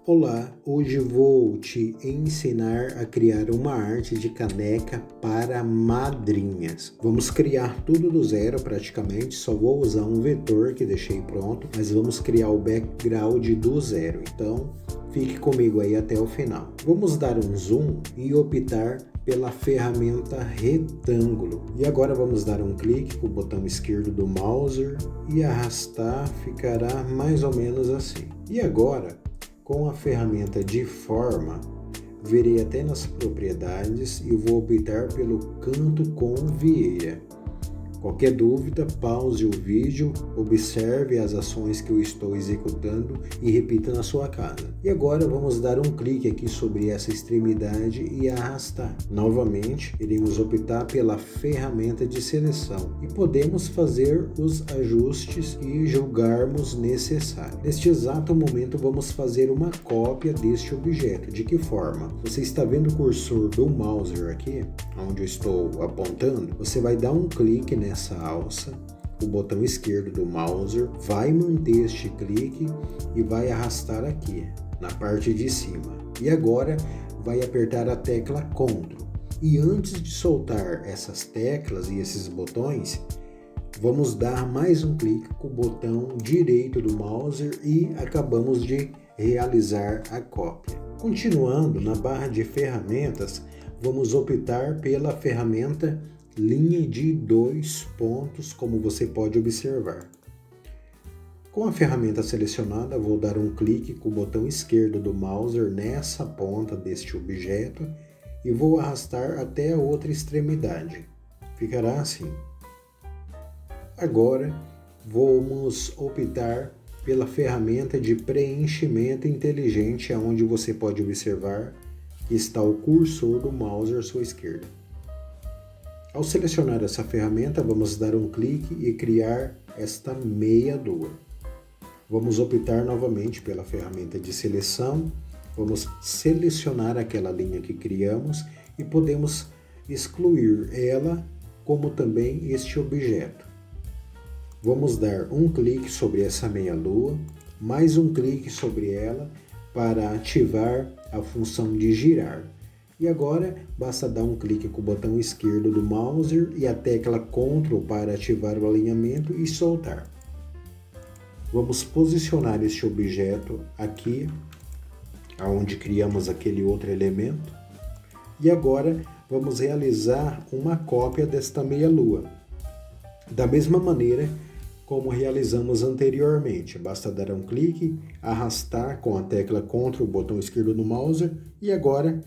Olá, hoje vou te ensinar a criar uma arte de caneca para madrinhas. Vamos criar tudo do zero praticamente, só vou usar um vetor que deixei pronto, mas vamos criar o background do zero, então fique comigo aí até o final. Vamos dar um zoom e optar pela ferramenta retângulo. E agora vamos dar um clique com o botão esquerdo do mouse e arrastar, ficará mais ou menos assim. E agora, com a ferramenta de forma, virei até nas propriedades e vou optar pelo canto com vieira. Qualquer dúvida, pause o vídeo, observe as ações que eu estou executando e repita na sua casa. E agora vamos dar um clique aqui sobre essa extremidade e arrastar. Novamente, iremos optar pela ferramenta de seleção e podemos fazer os ajustes que julgarmos necessário. Neste exato momento, vamos fazer uma cópia deste objeto. De que forma? Você está vendo o cursor do mouse aqui, onde eu estou apontando? Você vai dar um clique nessa alça, o botão esquerdo do mouse, vai manter este clique e vai arrastar aqui na parte de cima. E agora vai apertar a tecla Ctrl. E antes de soltar essas teclas e esses botões, vamos dar mais um clique com o botão direito do mouse e acabamos de realizar a cópia. Continuando na barra de ferramentas, vamos optar pela ferramenta linha de 2 pontos, como você pode observar. Com a ferramenta selecionada, vou dar um clique com o botão esquerdo do mouse nessa ponta deste objeto e vou arrastar até a outra extremidade. Ficará assim. Agora, vamos optar pela ferramenta de preenchimento inteligente, onde você pode observar que está o cursor do mouse à sua esquerda. Ao selecionar essa ferramenta, vamos dar um clique e criar esta meia lua. Vamos optar novamente pela ferramenta de seleção, vamos selecionar aquela linha que criamos e podemos excluir ela, como também este objeto. Vamos dar um clique sobre essa meia lua, mais um clique sobre ela para ativar a função de girar. E agora, basta dar um clique com o botão esquerdo do mouse e a tecla Ctrl para ativar o alinhamento e soltar. Vamos posicionar este objeto aqui, onde criamos aquele outro elemento. E agora, vamos realizar uma cópia desta meia-lua. Da mesma maneira como realizamos anteriormente, basta dar um clique, arrastar com a tecla Ctrl, o botão esquerdo do mouse, e agora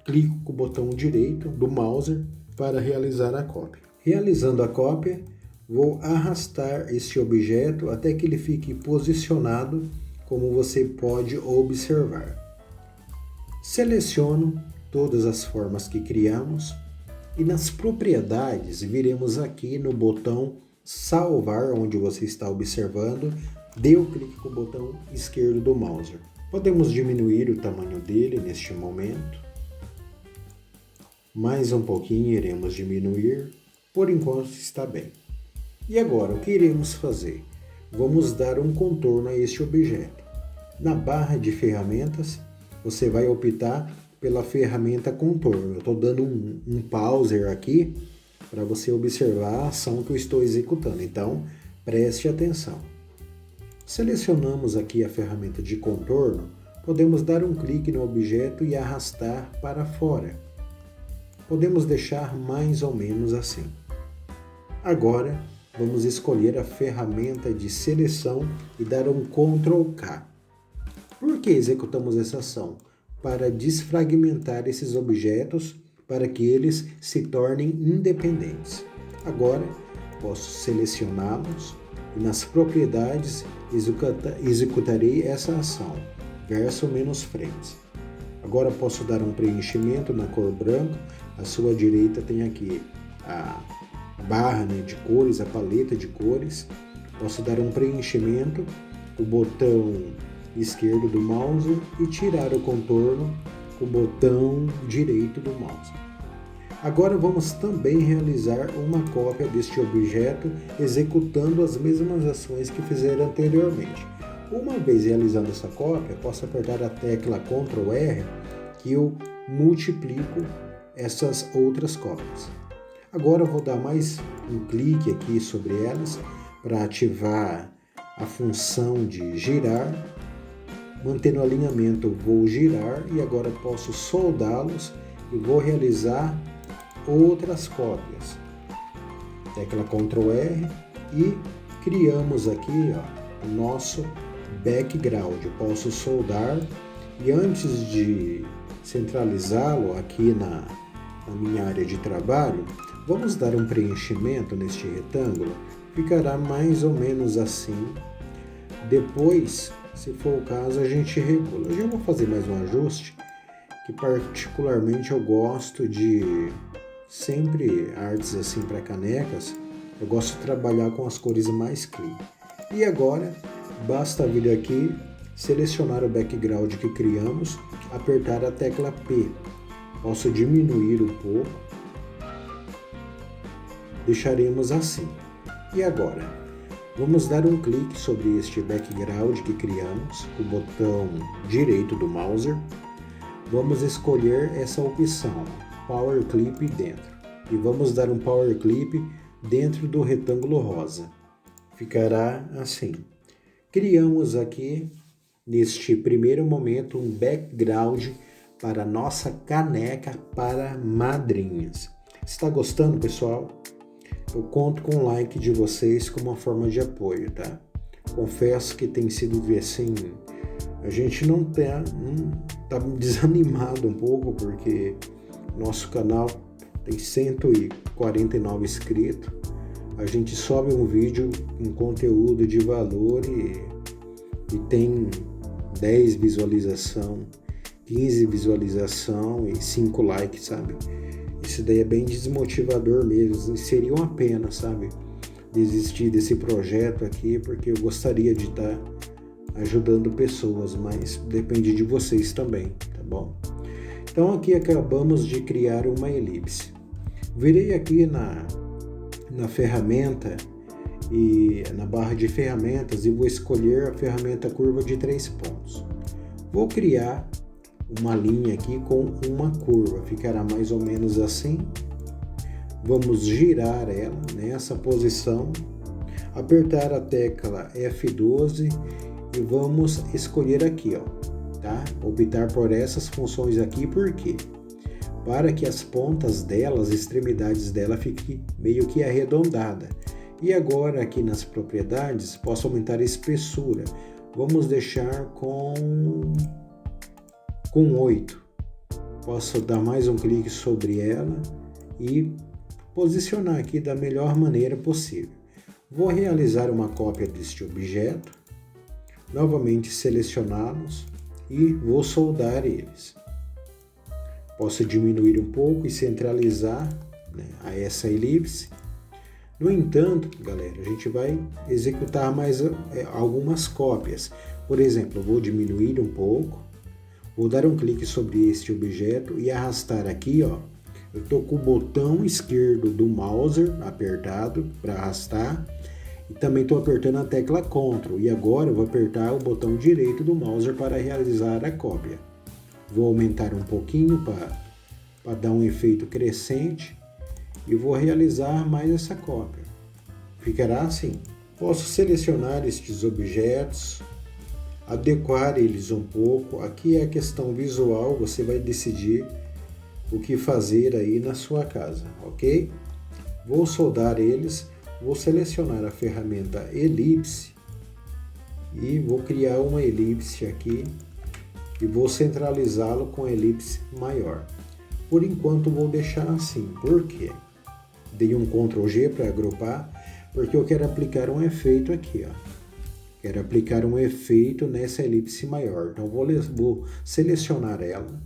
clico com o botão direito do mouse para realizar a cópia. Realizando a cópia, vou arrastar este objeto até que ele fique posicionado, como você pode observar. Seleciono todas as formas que criamos e nas propriedades viremos aqui no botão salvar, onde você está observando, dê o clique com o botão esquerdo do mouse. Podemos diminuir o tamanho dele neste momento. Mais um pouquinho iremos diminuir, por enquanto está bem. E agora, o que iremos fazer? Vamos dar um contorno a este objeto. Na barra de ferramentas, você vai optar pela ferramenta contorno. Eu estou dando um pauser aqui para você observar a ação que eu estou executando, então preste atenção. Selecionamos aqui a ferramenta de contorno, podemos dar um clique no objeto e arrastar para fora. Podemos deixar mais ou menos assim. Agora, vamos escolher a ferramenta de seleção e dar um Ctrl K. Por que executamos essa ação? Para desfragmentar esses objetos, para que eles se tornem independentes. Agora, posso selecioná-los e nas propriedades executarei essa ação, verso menos frente. Agora posso dar um preenchimento na cor branca. À sua direita tem aqui a barra de cores, a paleta de cores. Posso dar um preenchimento, o botão esquerdo do mouse e tirar o contorno com o botão direito do mouse. Agora vamos também realizar uma cópia deste objeto executando as mesmas ações que fizeram anteriormente. Uma vez realizando essa cópia, posso apertar a tecla Ctrl R, que eu multiplico essas outras cópias. Agora eu vou dar mais um clique aqui sobre elas para ativar a função de girar. Mantendo o alinhamento, eu vou girar e agora posso soldá-los e vou realizar outras cópias. Tecla Ctrl R e criamos aqui o nosso background. Eu posso soldar e antes de centralizá-lo aqui na minha área de trabalho, vamos dar um preenchimento neste retângulo. Ficará mais ou menos assim. Depois, se for o caso, a gente regula. Eu já vou fazer mais um ajuste, que particularmente eu gosto de sempre artes assim para canecas. Eu gosto de trabalhar com as cores mais clean. E agora, basta vir aqui, selecionar o background que criamos, apertar a tecla P. Posso diminuir um pouco. Deixaremos assim. E agora, vamos dar um clique sobre este background que criamos, com o botão direito do mouse. Vamos escolher essa opção, Power Clip dentro. E vamos dar um Power Clip dentro do retângulo rosa. Ficará assim. Criamos aqui, neste primeiro momento, um background para a nossa caneca para madrinhas. Está gostando, pessoal? Eu conto com o like de vocês como uma forma de apoio, tá? Confesso que tem sido assim, a gente não tá desanimado um pouco porque nosso canal tem 149 inscritos. A gente sobe um vídeo com conteúdo de valor e tem 10 visualização, 15 visualização e 5 likes, sabe? Isso daí é bem desmotivador mesmo. Seria uma pena, sabe? Desistir desse projeto aqui, porque eu gostaria de estar ajudando pessoas, mas depende de vocês também, tá bom? Então aqui acabamos de criar uma elipse. Virei aqui na ferramenta e na barra de ferramentas e vou escolher a ferramenta curva de 3 pontos. Vou criar uma linha aqui com uma curva, ficará mais ou menos assim. Vamos girar ela nessa posição, apertar a tecla F12 e vamos escolher aqui, tá? Optar por essas funções aqui, por quê? Para que as pontas dela, as extremidades dela fiquem meio que arredondada. E agora aqui nas propriedades, posso aumentar a espessura. Vamos deixar com 8. Posso dar mais um clique sobre ela e posicionar aqui da melhor maneira possível. Vou realizar uma cópia deste objeto, novamente selecioná-los e vou soldar eles. Posso diminuir um pouco e centralizar a essa elipse. No entanto, galera, a gente vai executar mais algumas cópias. Por exemplo, eu vou diminuir um pouco. Vou dar um clique sobre este objeto e arrastar aqui, Eu estou com o botão esquerdo do mouse apertado para arrastar e também estou apertando a tecla Ctrl. E agora eu vou apertar o botão direito do mouse para realizar a cópia. Vou aumentar um pouquinho para dar um efeito crescente e vou realizar mais essa cópia. Ficará assim. Posso selecionar estes objetos, adequar eles um pouco. Aqui é a questão visual, você vai decidir o que fazer aí na sua casa, ok? Vou soldar eles, vou selecionar a ferramenta elipse e vou criar uma elipse aqui e vou centralizá-lo com a elipse maior. Por enquanto vou deixar assim, por quê? Dei um Ctrl G para agrupar, porque eu quero aplicar um efeito aqui, Quero aplicar um efeito nessa elipse maior. Então vou selecionar ela.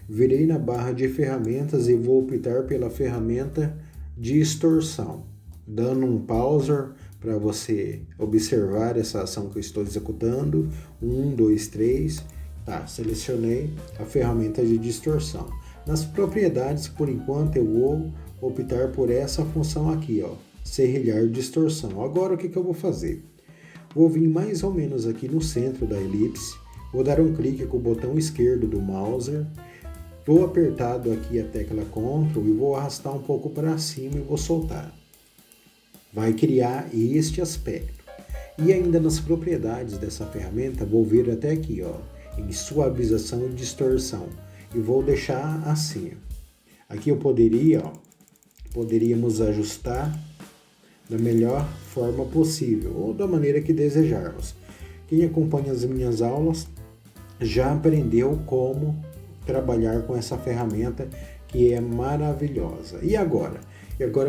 Virei na barra de ferramentas e vou optar pela ferramenta distorção. Dando um pauser para você observar essa ação que eu estou executando. 1, 2, 3. Tá, selecionei a ferramenta de distorção. Nas propriedades, por enquanto, eu vou optar por essa função aqui, serrilhar distorção. Agora o que eu vou fazer? Vou vir mais ou menos aqui no centro da elipse, vou dar um clique com o botão esquerdo do mouse, vou apertado aqui a tecla Ctrl e vou arrastar um pouco para cima e vou soltar. Vai criar este aspecto. E ainda nas propriedades dessa ferramenta, vou vir até aqui, ó, em suavização e distorção, e vou deixar assim. Aqui eu poderíamos ajustar da melhor forma possível, ou da maneira que desejarmos. Quem acompanha as minhas aulas já aprendeu como trabalhar com essa ferramenta que é maravilhosa. E agora?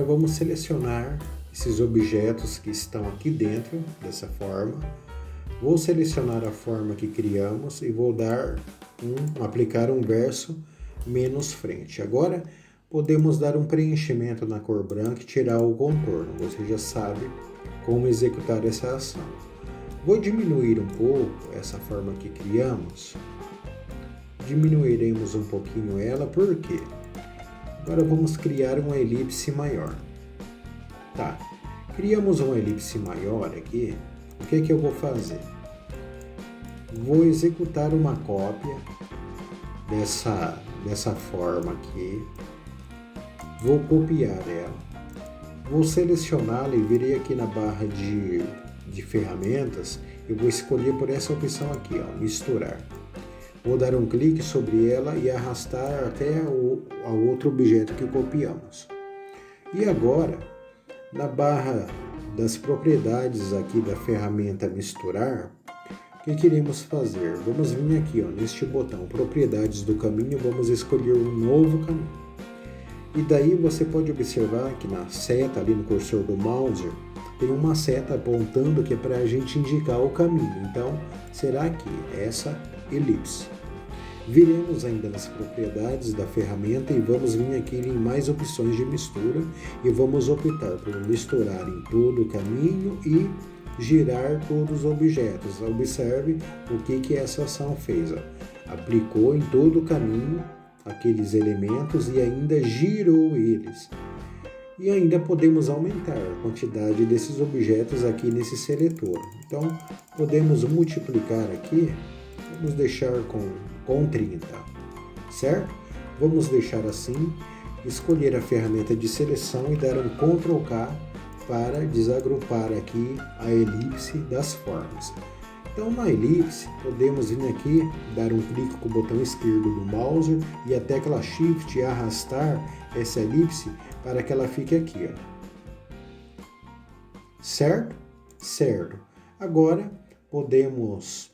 Vamos selecionar esses objetos que estão aqui dentro dessa forma. Vou selecionar a forma que criamos e vou aplicar um verso menos frente. Agora podemos dar um preenchimento na cor branca e tirar o contorno. Você já sabe como executar essa ação. Vou diminuir um pouco essa forma que criamos. Diminuiremos um pouquinho ela, por quê? Agora vamos criar uma elipse maior. Tá, criamos uma elipse maior aqui. O que eu vou fazer? Vou executar uma cópia dessa forma aqui. Vou copiar ela. Vou selecioná-la e virei aqui na barra de ferramentas. Eu vou escolher por essa opção aqui, ó, misturar. Vou dar um clique sobre ela e arrastar até o outro objeto que copiamos. E agora, na barra das propriedades aqui da ferramenta misturar, o que iremos fazer? Vamos vir aqui, ó, neste botão propriedades do caminho, vamos escolher um novo caminho. E daí você pode observar que na seta ali no cursor do mouse tem uma seta apontando que é para a gente indicar o caminho. Então será aqui essa elipse. Viremos ainda nas propriedades da ferramenta e vamos vir aqui em mais opções de mistura e vamos optar por misturar em todo o caminho e girar todos os objetos. Observe o que essa ação fez. Ó. Aplicou em todo o caminho aqueles elementos e ainda girou eles. E ainda podemos aumentar a quantidade desses objetos aqui nesse seletor. Então podemos multiplicar aqui, vamos deixar com 30, certo? Vamos deixar assim, escolher a ferramenta de seleção e dar um Ctrl K para desagrupar aqui a elipse das formas. Então na elipse podemos vir aqui, dar um clique com o botão esquerdo do mouse e a tecla Shift e arrastar essa elipse para que ela fique aqui, ó. Certo? Certo. Agora podemos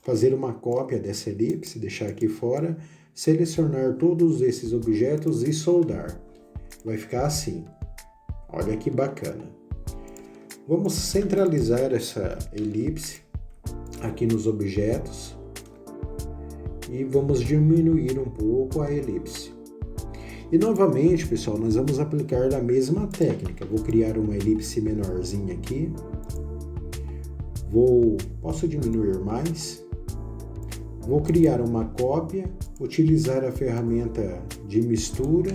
fazer uma cópia dessa elipse, deixar aqui fora, selecionar todos esses objetos e soldar. Vai ficar assim. Olha que bacana. Vamos centralizar essa elipse aqui nos objetos e vamos diminuir um pouco a elipse. E novamente, pessoal, nós vamos aplicar a mesma técnica. Vou criar uma elipse menorzinha aqui. Posso diminuir mais? Vou criar uma cópia, utilizar a ferramenta de mistura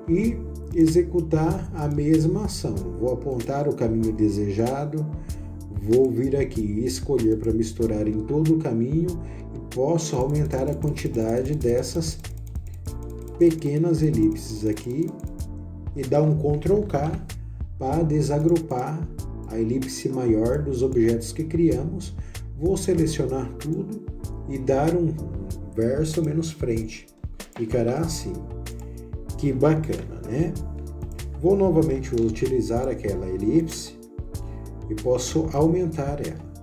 e executar a mesma ação. Vou apontar o caminho desejado, vou vir aqui e escolher para misturar em todo o caminho e posso aumentar a quantidade dessas pequenas elipses aqui e dar um Ctrl K para desagrupar a elipse maior dos objetos que criamos. Vou selecionar tudo e dar um verso menos frente. Ficará assim. Que bacana, né? Vou novamente utilizar aquela elipse e posso aumentar ela.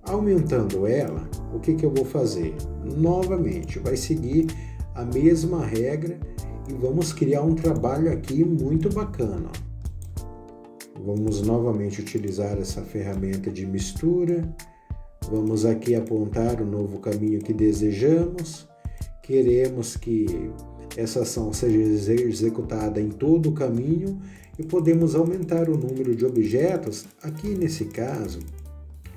Aumentando ela, o que eu vou fazer? Novamente, vai seguir a mesma regra e vamos criar um trabalho aqui muito bacana. Vamos novamente utilizar essa ferramenta de mistura. Vamos aqui apontar o novo caminho que desejamos. Queremos que essa ação seja executada em todo o caminho e podemos aumentar o número de objetos. Aqui nesse caso,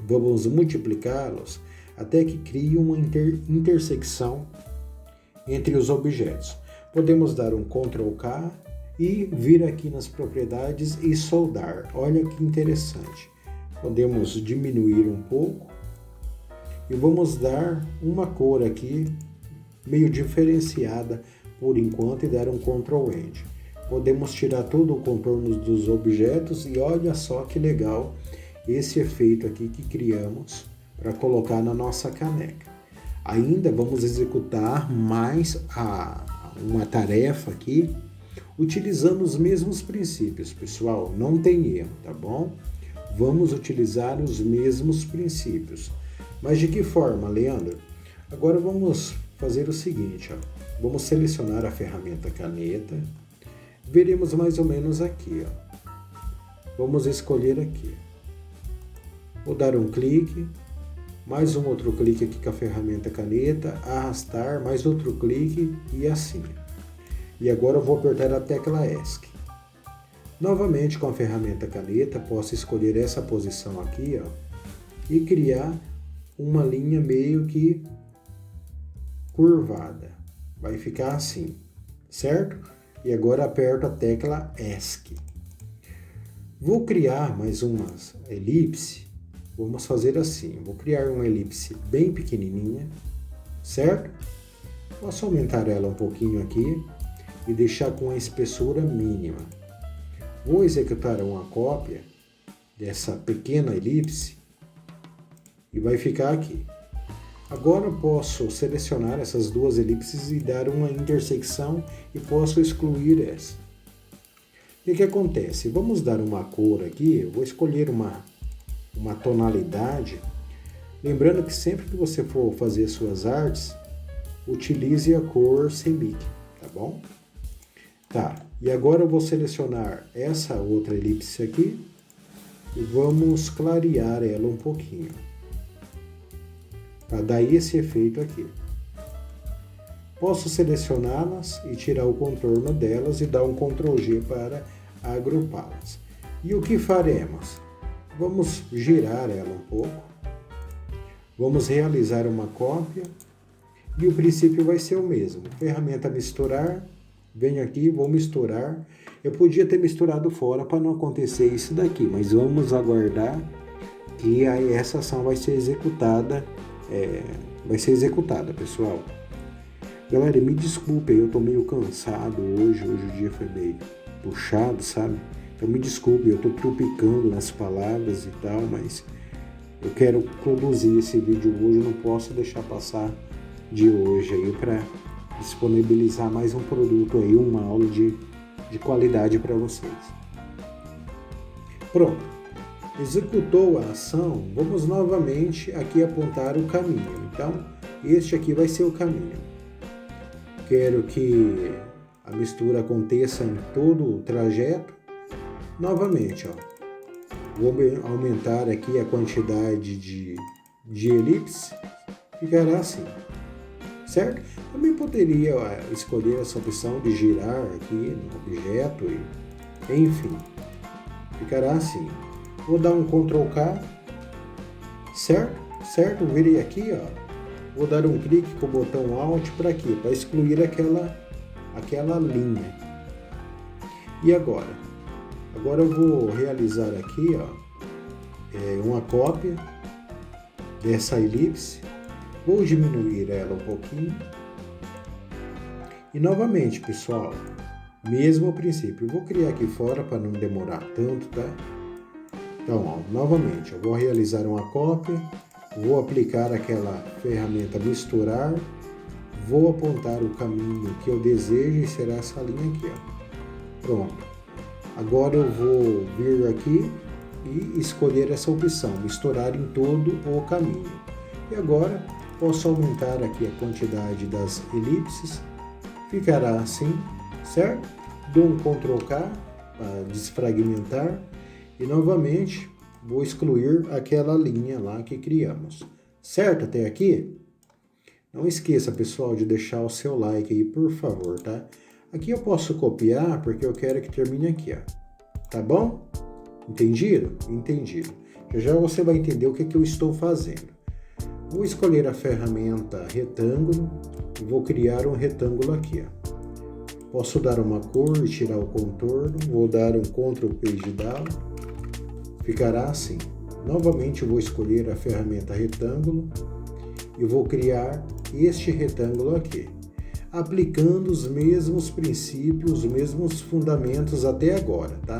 vamos multiplicá-los até que crie uma intersecção entre os objetos. Podemos dar um Ctrl K e vir aqui nas propriedades e soldar. Olha que interessante. Podemos diminuir um pouco e vamos dar uma cor aqui meio diferenciada por enquanto e dar um Ctrl End. Podemos tirar todo o contorno dos objetos e olha só que legal esse efeito aqui que criamos para colocar na nossa caneca. Ainda vamos executar mais uma tarefa aqui utilizando os mesmos princípios, pessoal, não tem erro, tá bom? Vamos utilizar os mesmos princípios. Mas de que forma, Leandro? Agora vamos fazer o seguinte, ó. Vamos selecionar a ferramenta caneta. Veremos mais ou menos aqui, ó. Vamos escolher aqui. Vou dar um clique, mais um outro clique aqui com a ferramenta caneta, arrastar, mais outro clique e assim. E agora eu vou apertar a tecla ESC. Novamente com a ferramenta caneta, posso escolher essa posição aqui, ó, e criar uma linha meio que curvada. Vai ficar assim, certo? E agora aperto a tecla ESC. Vou criar mais umas elipse. Vamos fazer assim, vou criar uma elipse bem pequenininha, certo? Posso aumentar ela um pouquinho aqui e deixar com a espessura mínima. Vou executar uma cópia dessa pequena elipse e vai ficar aqui. Agora posso selecionar essas duas elipses e dar uma intersecção e posso excluir essa. O que acontece? Vamos dar uma cor aqui, eu vou escolher uma tonalidade. Lembrando que sempre que você for fazer suas artes, utilize a cor CMYK, tá bom? Tá, e agora eu vou selecionar essa outra elipse aqui e vamos clarear ela um pouquinho, para dar esse efeito aqui. Posso selecioná-las e tirar o contorno delas e dar um Ctrl G para agrupá-las. E o que faremos? Vamos girar ela um pouco, vamos realizar uma cópia e o princípio vai ser o mesmo. Ferramenta misturar, venho aqui, vou misturar. Eu podia ter misturado fora para não acontecer isso daqui, mas vamos aguardar que essa ação vai ser executada, pessoal. Galera, me desculpe, eu tô meio cansado hoje o dia foi meio puxado, sabe? Então me desculpe, eu estou tropicando nas palavras e tal, mas eu quero produzir esse vídeo hoje, eu não posso deixar passar de hoje aí para disponibilizar mais um produto aí, uma aula de qualidade para vocês. Pronto, executou a ação, vamos novamente aqui apontar o caminho. Então, este aqui vai ser o caminho. Quero que a mistura aconteça em todo o trajeto. Novamente, ó, vou aumentar aqui a quantidade de elipse, ficará assim, certo? Também poderia escolher essa opção de girar aqui no objeto, enfim, ficará assim. Vou dar um Ctrl K, certo? Virei aqui, ó, vou dar um clique com o botão Alt para quê? Para excluir aquela linha. E agora? Agora eu vou realizar aqui, ó, uma cópia dessa elipse. Vou diminuir ela um pouquinho. E novamente, pessoal, mesmo princípio. Eu vou criar aqui fora para não demorar tanto, tá? Então, ó, novamente, eu vou realizar uma cópia. Vou aplicar aquela ferramenta misturar. Vou apontar o caminho que eu desejo e será essa linha aqui, ó. Pronto. Agora eu vou vir aqui e escolher essa opção, misturar em todo o caminho. E agora posso aumentar aqui a quantidade das elipses, ficará assim, certo? Dou um Ctrl K para desfragmentar e novamente vou excluir aquela linha lá que criamos. Certo até aqui? Não esqueça, pessoal, de deixar o seu like aí, por favor, tá? Aqui eu posso copiar porque eu quero que termine aqui, ó. Tá bom? Entendido? Entendido. Já você vai entender o que eu estou fazendo. Vou escolher a ferramenta retângulo e vou criar um retângulo aqui, ó. Posso dar uma cor e tirar o contorno. Vou dar um Ctrl Page Down. Ficará assim. Novamente eu vou escolher a ferramenta retângulo e vou criar este retângulo aqui, aplicando os mesmos princípios, os mesmos fundamentos até agora, tá?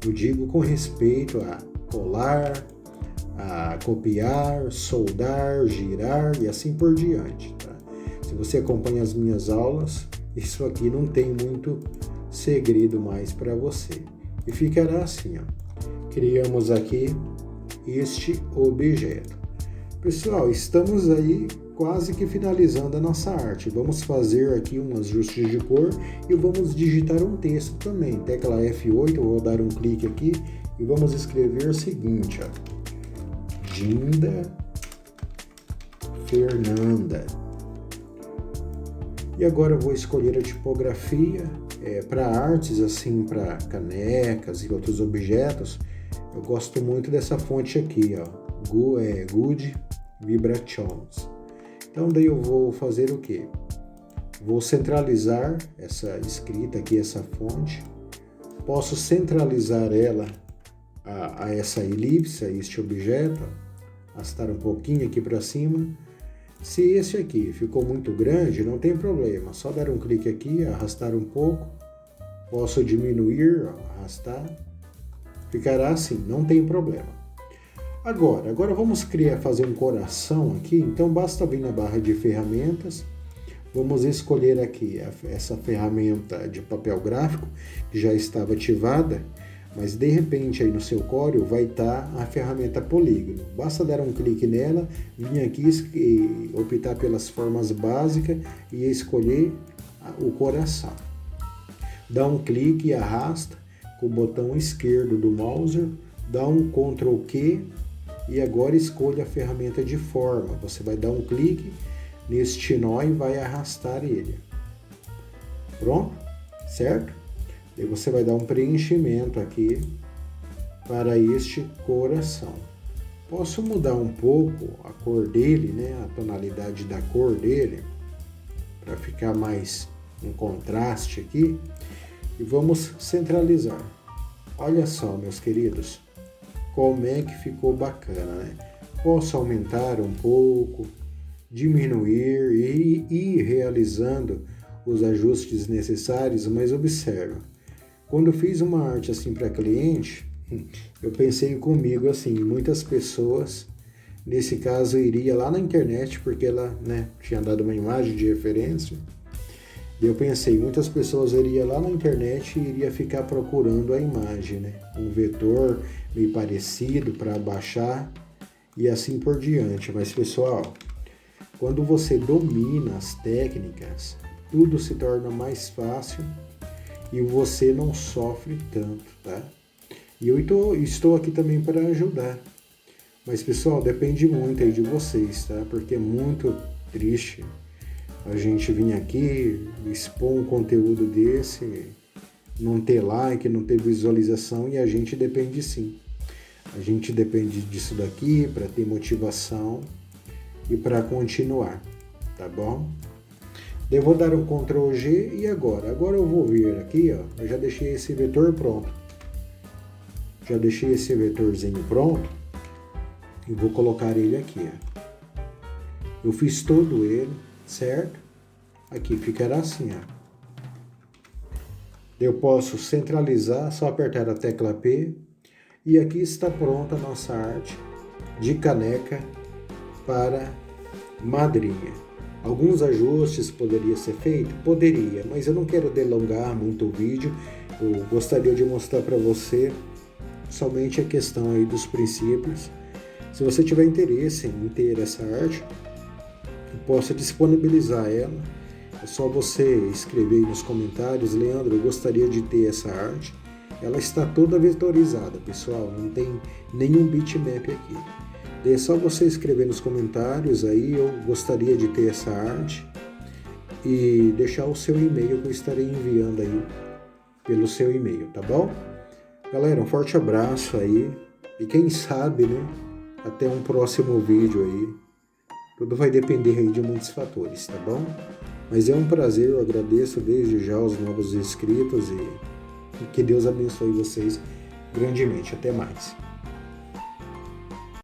Eu digo com respeito a colar, a copiar, soldar, girar e assim por diante, tá? Se você acompanha as minhas aulas, isso aqui não tem muito segredo mais para você. E ficará assim, ó. Criamos aqui este objeto. Pessoal, estamos aí quase que finalizando a nossa arte. Vamos fazer aqui um ajuste de cor e vamos digitar um texto também. Tecla F8, eu vou dar um clique aqui e vamos escrever o seguinte, ó. Dinda Fernanda. E agora eu vou escolher a tipografia. Para artes, assim, para canecas e outros objetos, eu gosto muito dessa fonte aqui, ó. Good Vibrations. Então daí eu vou fazer o quê? Vou centralizar essa escrita aqui, essa fonte. Posso centralizar ela a essa elipse, a este objeto, arrastar um pouquinho aqui para cima. Se esse aqui ficou muito grande, não tem problema, só dar um clique aqui, arrastar um pouco, posso diminuir, arrastar, ficará assim, não tem problema. Agora vamos fazer um coração aqui, então basta vir na barra de ferramentas, vamos escolher aqui essa ferramenta de papel gráfico, que já estava ativada, mas de repente aí no seu Corel vai estar a ferramenta polígono. Basta dar um clique nela, vir aqui e optar pelas formas básicas e escolher o coração. Dá um clique e arrasta com o botão esquerdo do mouse, dá um Ctrl Q e agora escolha a ferramenta de forma. Você vai dar um clique neste nó e vai arrastar ele. Pronto? Certo? E você vai dar um preenchimento aqui para este coração. Posso mudar um pouco a cor dele, né? A tonalidade da cor dele, para ficar mais um contraste aqui. E vamos centralizar. Olha só, meus queridos, como é que ficou bacana, né? Posso aumentar um pouco, diminuir e ir realizando os ajustes necessários, mas observa. Quando eu fiz uma arte assim para cliente, eu pensei comigo assim, muitas pessoas, nesse caso, iria lá na internet, porque ela, né, tinha dado uma imagem de referência, e eu pensei, muitas pessoas iriam lá na internet e iria ficar procurando a imagem, né, um vetor meio parecido para baixar e assim por diante. Mas, pessoal, quando você domina as técnicas, tudo se torna mais fácil e você não sofre tanto, tá? E eu estou aqui também para ajudar. Mas, pessoal, depende muito aí de vocês, tá? Porque é muito triste a gente vir aqui, expor um conteúdo desse, não ter like, não ter visualização, e a gente depende sim. A gente depende disso daqui para ter motivação e para continuar, tá bom? Eu vou dar um Ctrl G e agora? Agora eu vou vir aqui, ó, eu já deixei esse vetor pronto. Já deixei esse vetorzinho pronto e vou colocar ele aqui, ó. Eu fiz todo ele, certo? Aqui ficará assim, ó. Eu posso centralizar, só apertar a tecla P e aqui está pronta a nossa arte de caneca para madrinha. Alguns ajustes poderia ser feito? Poderia, mas eu não quero delongar muito o vídeo. Eu gostaria de mostrar para você somente a questão aí dos princípios. Se você tiver interesse em ter essa arte, eu posso disponibilizar ela. É só você escrever aí nos comentários: Leandro, eu gostaria de ter essa arte. Ela está toda vetorizada, pessoal, não tem nenhum bitmap aqui. É só você escrever nos comentários aí, eu gostaria de ter essa arte, e deixar o seu e-mail que eu estarei enviando aí pelo seu e-mail, tá bom? Galera, um forte abraço aí, e quem sabe, né, até um próximo vídeo aí. Tudo vai depender aí de muitos fatores, tá bom? Mas é um prazer, eu agradeço desde já aos novos inscritos e que Deus abençoe vocês grandemente. Até mais.